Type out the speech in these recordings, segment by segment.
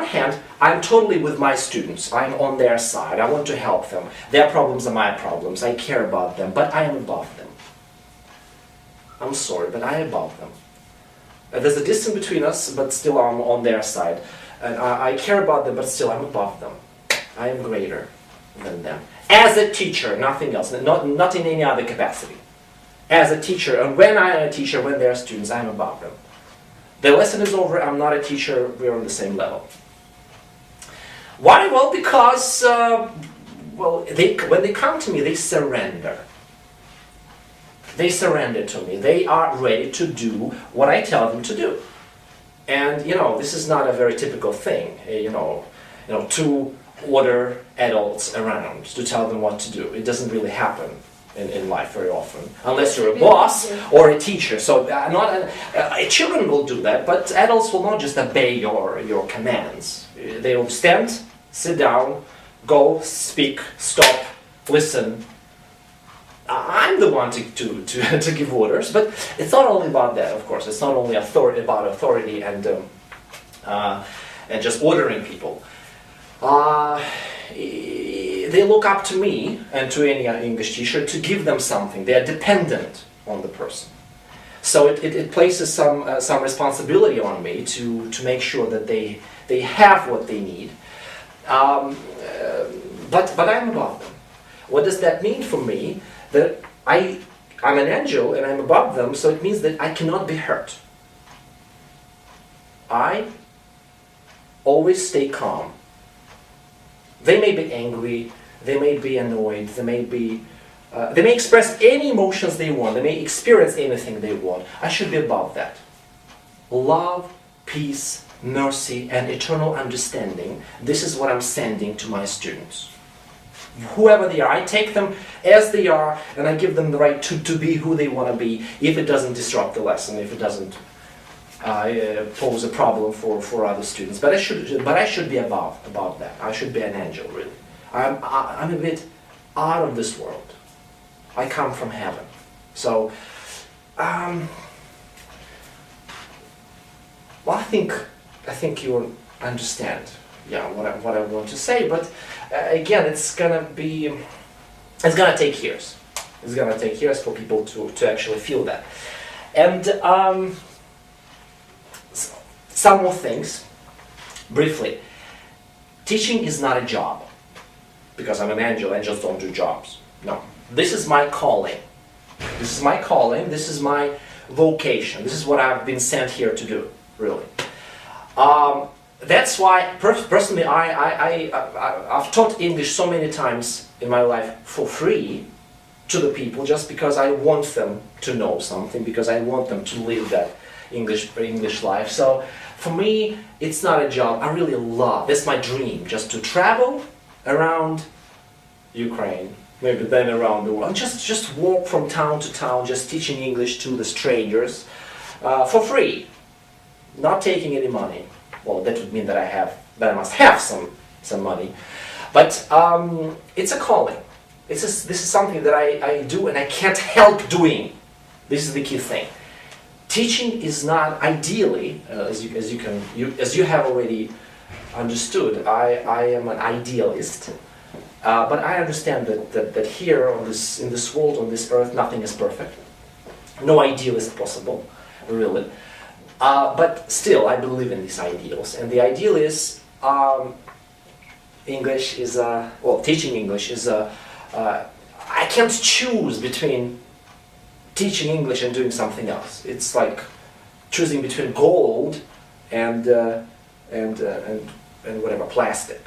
hand, I'm totally with my students. I'm on their side. I want to help them. Their problems are my problems. I care about them, but I am above them. I'm sorry, but I am above them. There's a distance between us, but still I'm on their side. And I care about them, but still I'm above them. I am greater than them. As a teacher, nothing else, not in any other capacity. As a teacher, and when I am a teacher, when they are students, I'm above them. The lesson is over, I'm not a teacher, we're on the same level. Why? Well, because when they come to me, they surrender. They surrender to me. They are ready to do what I tell them to do. And, this is not a very typical thing, to order adults around, to tell them what to do. It doesn't really happen in life very often, unless you're a boss or a teacher. So children will do that, but adults will not just obey your commands. They will stand, sit down, go, speak, stop, listen. I'm the one to give orders, but it's not only about that, of course. It's not only about authority and just ordering people. They look up to me and to any English teacher to give them something. They are dependent on the person. So it places some responsibility on me to make sure that they have what they need. But I'm above them. What does that mean for me? That I'm an angel and I'm above them, so it means that I cannot be hurt. I always stay calm. They may be angry, they may be annoyed, they may express any emotions they want, they may experience anything they want. I should be above that. Love, peace, mercy, and eternal understanding, this is what I'm sending to my students. Whoever they are, I take them as they are, and I give them the right to be who they want to be, if it doesn't disrupt the lesson, if it doesn't pose a problem for other students. But I should be above that. I should be an angel, really. I'm a bit out of this world. I come from heaven. So, well, I think you understand, what I want to say. But again, it's gonna take years. It's gonna take years for people to actually feel that. And some more things, briefly. Teaching is not a job, because I'm an angel. Angels don't do jobs. No. This is my calling. This is my calling. This is my vocation. This is what I've been sent here to do, really. That's why, personally, I've taught English so many times in my life for free to the people, just because I want them to know something, because I want them to live that English life. So for me, it's not a job. I really love, that's my dream, just to travel around Ukraine, maybe then around the world, just walk from town to town, just teaching English to the strangers for free, not taking any money. Well, that would mean that I must have some money, but it's a calling. This is something that I do and I can't help doing. This is the key thing. Teaching is not ideally, as you have already understood. I am an idealist, but I understand that here in this world, on this earth, nothing is perfect. No ideal is possible, really. But still, I believe in these ideals, and the ideal is English is teaching English is I can't choose between teaching English and doing something else. It's like choosing between gold and whatever, plastic.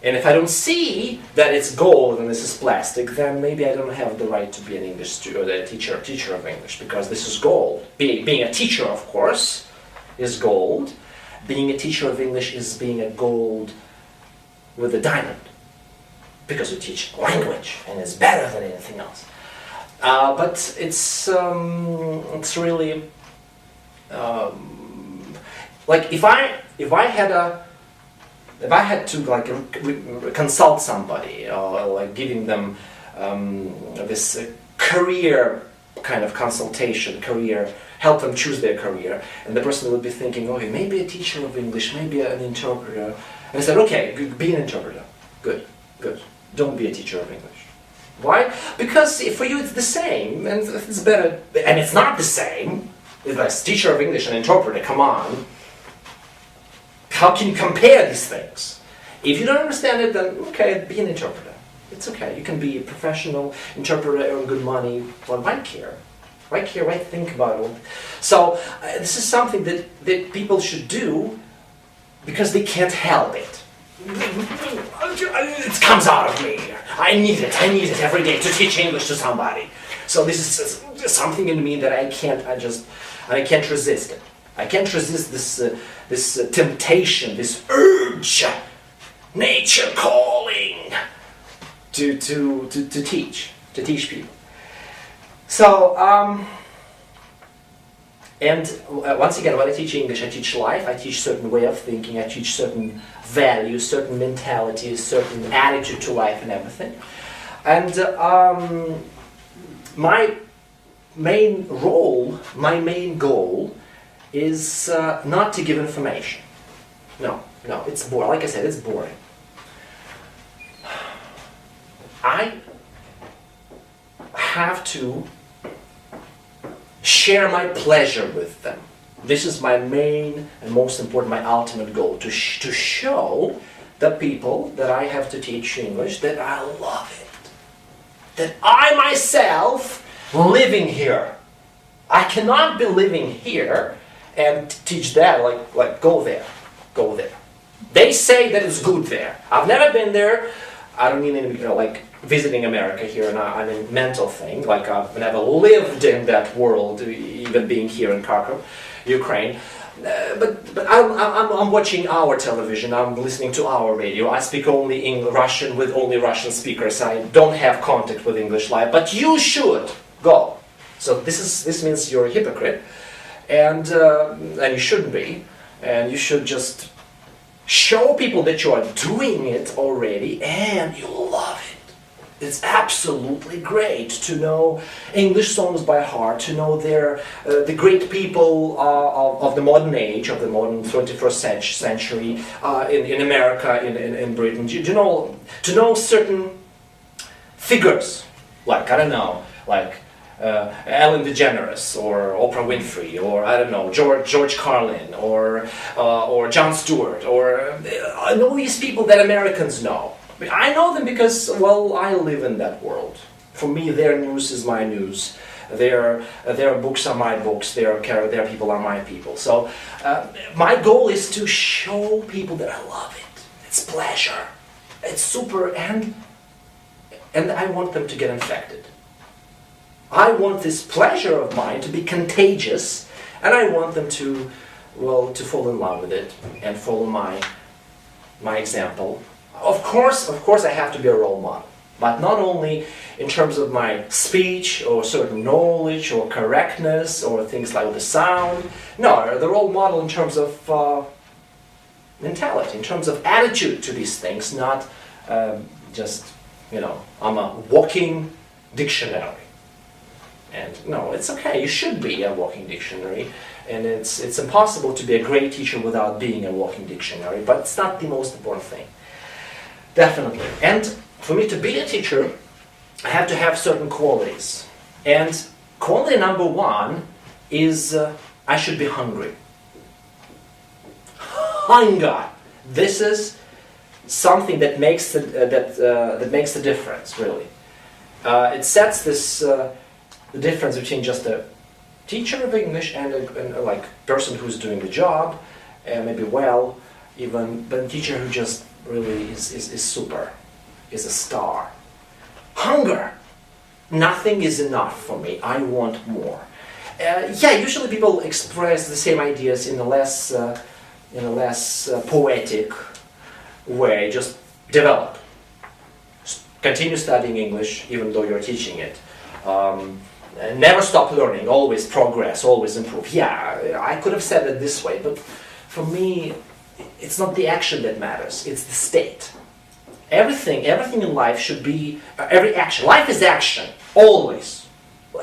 And if I don't see that it's gold and this is plastic, then maybe I don't have the right to be an English student, or a teacher of English, because this is gold. Being a teacher, of course, is gold. Being a teacher of English is being a gold with a diamond, because you teach language and it's better than anything else. But it's really like if I had to consult somebody, or like giving them this career kind of consultation, career help them choose their career. And the person would be thinking, okay, maybe a teacher of English, maybe an interpreter. And I said, okay, be an interpreter. Good, good. Don't be a teacher of English. Why? Because for you it's the same, and it's better, and it's not the same. It's like teacher of English and interpreter, come on. How can you compare these things? If you don't understand it, then okay, be an interpreter. It's okay. You can be a professional interpreter, earn good money. Well, why care? Why care? Why think about it? So this is something that people should do because they can't help it. It comes out of me. I need it every day to teach English to somebody. So this is something in me that I can't resist it. I can't resist this temptation, this urge, nature calling to teach people. So once again, when I teach English, I teach life. I teach certain way of thinking. I teach certain values, certain mentalities, certain attitude to life, and everything. And my main role, my main goal, is not to give information. No, it's boring. Like I said, it's boring. I have to share my pleasure with them. This is my main and most important, my ultimate goal, to show the people that I have to teach English that I love it. That I myself living here. I cannot be living here and teach that, like go there. They say that it's good there. I've never been there. I don't mean like visiting America here, and I mean mental thing. Like I've never lived in that world, even being here in Kharkov, Ukraine. But I'm watching our television. I'm listening to our radio. I speak only Russian with only Russian speakers. I don't have contact with English live. But you should go. So this means you're a hypocrite, and you shouldn't be. And you should just show people that you are doing it already, and you love it. It's absolutely great to know English songs by heart, to know the great people of the modern age, of the modern 21st century, in America, in Britain. To know certain figures, like, I don't know, like Ellen DeGeneres, or Oprah Winfrey, or I don't know, George Carlin, or Jon Stewart, or I know these people that Americans know. I know them because, well, I live in that world. For me, their news is my news. Their books are my books. Their people are my people. So my goal is to show people that I love it. It's pleasure. It's super, and I want them to get infected. I want this pleasure of mine to be contagious, and I want them to fall in love with it and follow my example. Of course, I have to be a role model, but not only in terms of my speech or certain knowledge or correctness or things like the sound. No, the role model in terms of mentality, in terms of attitude to these things, not just, I'm a walking dictionary. And no, it's okay, you should be a walking dictionary, and it's impossible to be a great teacher without being a walking dictionary, but it's not the most important thing. Definitely. And for me to be a teacher, I have to have certain qualities. And quality number one is I should be hungry. Hunger. This is something that makes that makes the difference, really. It sets the difference between just a teacher of English and a person who's doing the job, maybe well, even, but a teacher who just really is super, is a star. Hunger. Nothing is enough for me. I want more. Usually people express the same ideas in a less poetic way. Just develop. Continue studying English even though you're teaching it. Never stop learning. Always progress. Always improve. Yeah, I could have said it this way, but for me, it's not the action that matters, it's the state. Everything in life should be, every action. Life is action, always.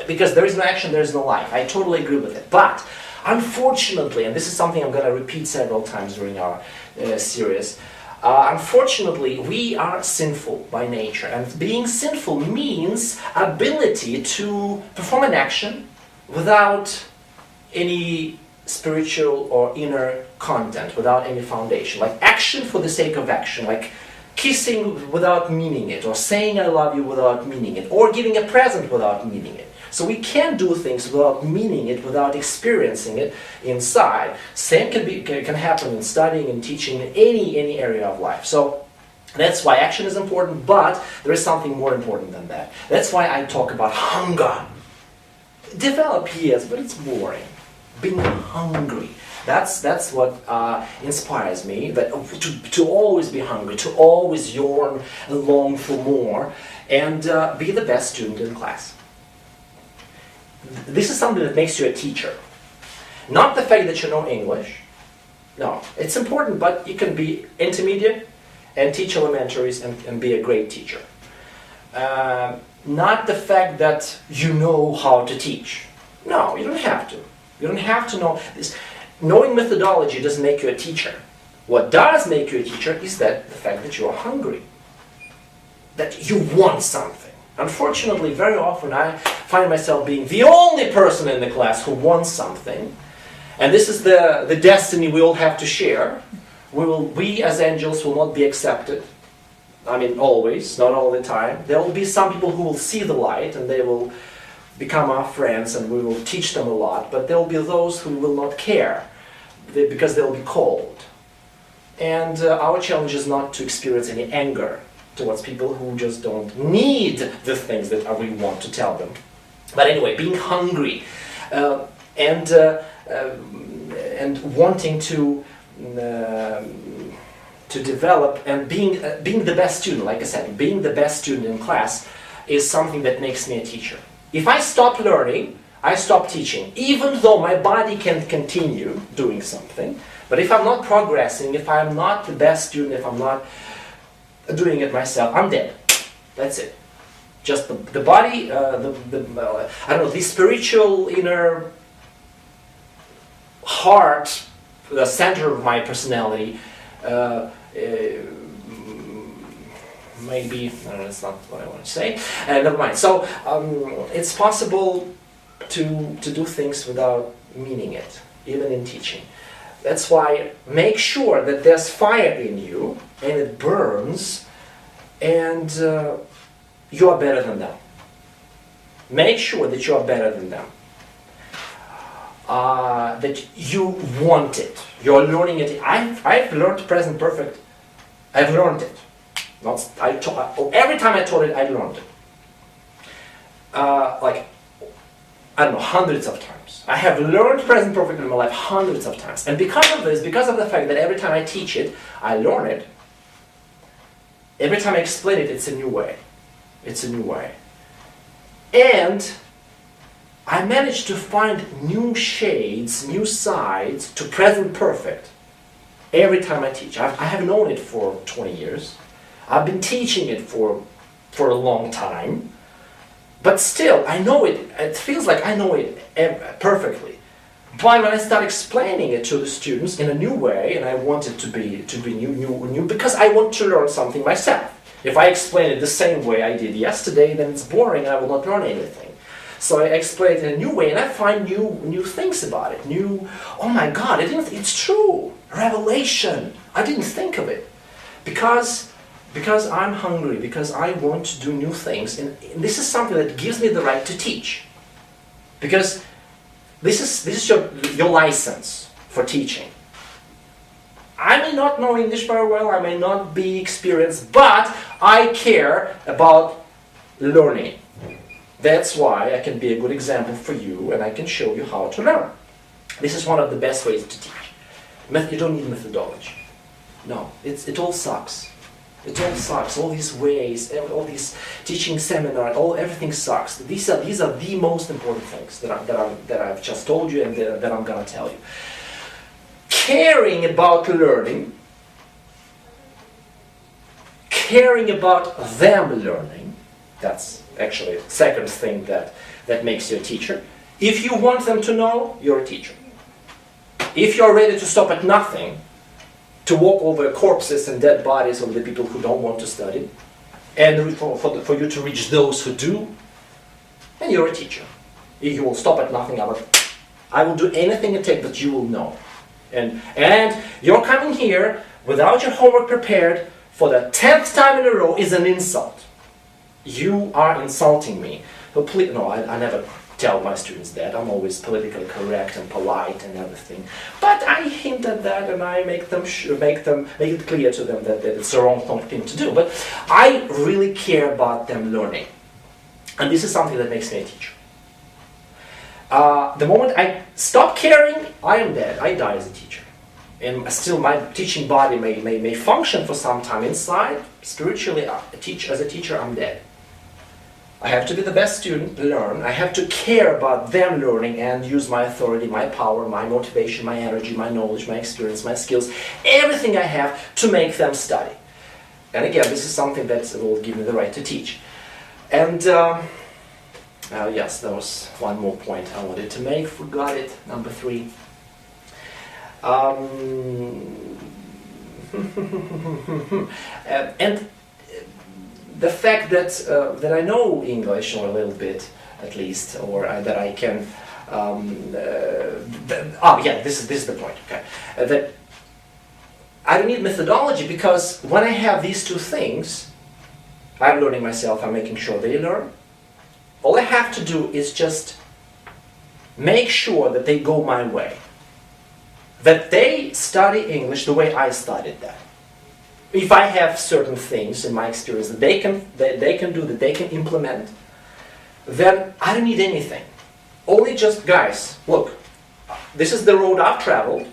because there is no action, there is no life. I totally agree with it. But unfortunately, and this is something I'm going to repeat several times during our series, unfortunately, we are sinful by nature, and being sinful means ability to perform an action without any spiritual or inner content, without any foundation. Like action for the sake of action, like kissing without meaning it, or saying I love you without meaning it, or giving a present without meaning it. So we can't do things without meaning it, without experiencing it inside. Same can happen in studying and teaching in any area of life. So that's why action is important, but there is something more important than that. That's why I talk about hunger. Develop, yes, but it's boring. Being hungry. That's what inspires me, that to always be hungry, to always yearn and long for more, and be the best student in class. This is something that makes you a teacher. Not the fact that you know English. No, it's important, but you can be intermediate and teach elementaries and be a great teacher. Not the fact that you know how to teach. No, you don't have to. You don't have to know this. Knowing methodology doesn't make you a teacher. What does make you a teacher is that the fact that you are hungry. That you want something. Unfortunately, very often I find myself being the only person in the class who wants something. And this is the destiny we all have to share. We as angels will not be accepted. I mean, always, not all the time. There will be some people who will see the light and they will become our friends and we will teach them a lot. But there will be those who will not care because they will be cold. And our challenge is not to experience any anger towards people who just don't need the things that we want to tell them. But anyway, being hungry and wanting to develop and being the best student, like I said, being the best student in class is something that makes me a teacher. If I stop learning, I stop teaching, even though my body can continue doing something. But if I'm not progressing, if I'm not the best student, if I'm not doing it myself, I'm dead. That's it. Just the body, I don't know, the spiritual inner heart, the center of my personality, maybe, no, that's not what I want to say. Never mind. So it's possible to do things without meaning it, even in teaching. That's why make sure that there's fire in you and it burns and you are better than them. Make sure that you are better than them. That you want it. You're learning it. I've learned present perfect. I've learned it. Every time I taught it, I learned it. Like, I don't know, hundreds of times. I have learned present perfect in my life hundreds of times. And because of this, because of the fact that every time I teach it, I learn it, every time I explain it, it's a new way. It's a new way. And I managed to find new shades, new sides to present perfect every time I teach. I have known it for 20 years. I've been teaching it for a long time. But still, I know it. It feels like I know it perfectly. But when I start explaining it to the students in a new way, and I want it to be new, because I want to learn something myself. If I explain it the same way I did yesterday, then it's boring and I will not learn anything. So I explain it in a new way, and I find new things about it. Oh my God, it's true. Revelation. I didn't think of it. Because I'm hungry, because I want to do new things, and this is something that gives me the right to teach. Because this is your license for teaching. I may not know English very well, I may not be experienced, but I care about learning. That's why I can be a good example for you, and I can show you how to learn. This is one of the best ways to teach. You don't need methodology. No, it all sucks. It all sucks. All these ways, all these teaching seminars, everything sucks. These are the most important things that I've just told you and that I'm gonna tell you. Caring about learning, caring about them learning. That's actually second thing that makes you a teacher. If you want them to know, you're a teacher. If you're ready to stop at nothing, to walk over corpses and dead bodies of the people who don't want to study, and for you to reach those who do, then you're a teacher. You will stop at nothing. I will do anything it takes, but you will know. And you're coming here without your homework prepared for the 10th time in a row is an insult. You are insulting me. So please, no, I never tell my students that. I'm always politically correct and polite and everything. But I hint at that, and I make it clear to them that it's the wrong thing to do. But I really care about them learning. And this is something that makes me a teacher. The moment I stop caring, I am dead. I die as a teacher. And still my teaching body may function for some time inside. Spiritually, as a teacher, I'm dead. I have to be the best student, learn. I have to care about them learning and use my authority, my power, my motivation, my energy, my knowledge, my experience, my skills, everything I have to make them study. And again, this is something that will give me the right to teach. And yes, there was one more point I wanted to make. Forgot it. Number 3. And the fact that I know English, or a little bit at least, or that I can. This is the point. Okay, that I don't need methodology, because when I have these two things, I'm learning myself. I'm making sure they learn. All I have to do is just make sure that they go my way. That they study English the way I studied that. If I have certain things in my experience that they can do, that they can implement, then I don't need anything. Only just, guys, look, this is the road I've traveled,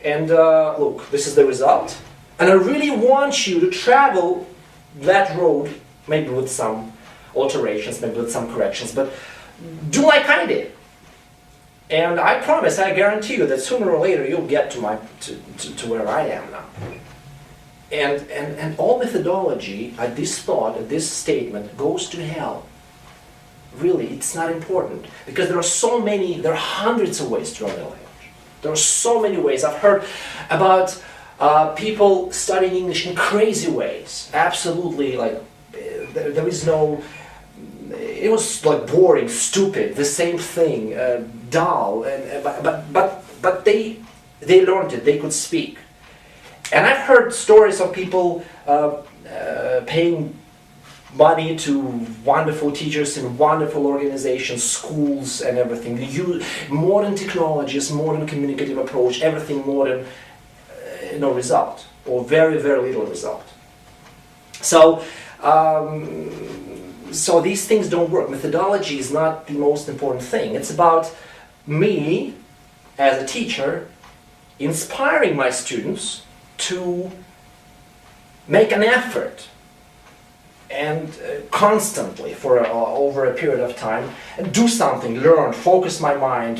and look, this is the result. And I really want you to travel that road, maybe with some alterations, maybe with some corrections, but do like I did. And I promise, I guarantee you that sooner or later you'll get to where I am now. And all methodology, this thought, this statement goes to hell. Really, it's not important, because there are hundreds of ways to learn a language. There are so many ways. I've heard about people studying English in crazy ways. Absolutely, like there is no. It was like boring, stupid, the same thing, dull. But they learned it. They could speak. And I've heard stories of people paying money to wonderful teachers in wonderful organizations, schools and everything. They use modern technologies, modern communicative approach, everything modern, no result, or very, very little result. So these things don't work. Methodology is not the most important thing. It's about me, as a teacher, inspiring my students to make an effort and constantly for over a period of time, and do something, learn, focus my mind,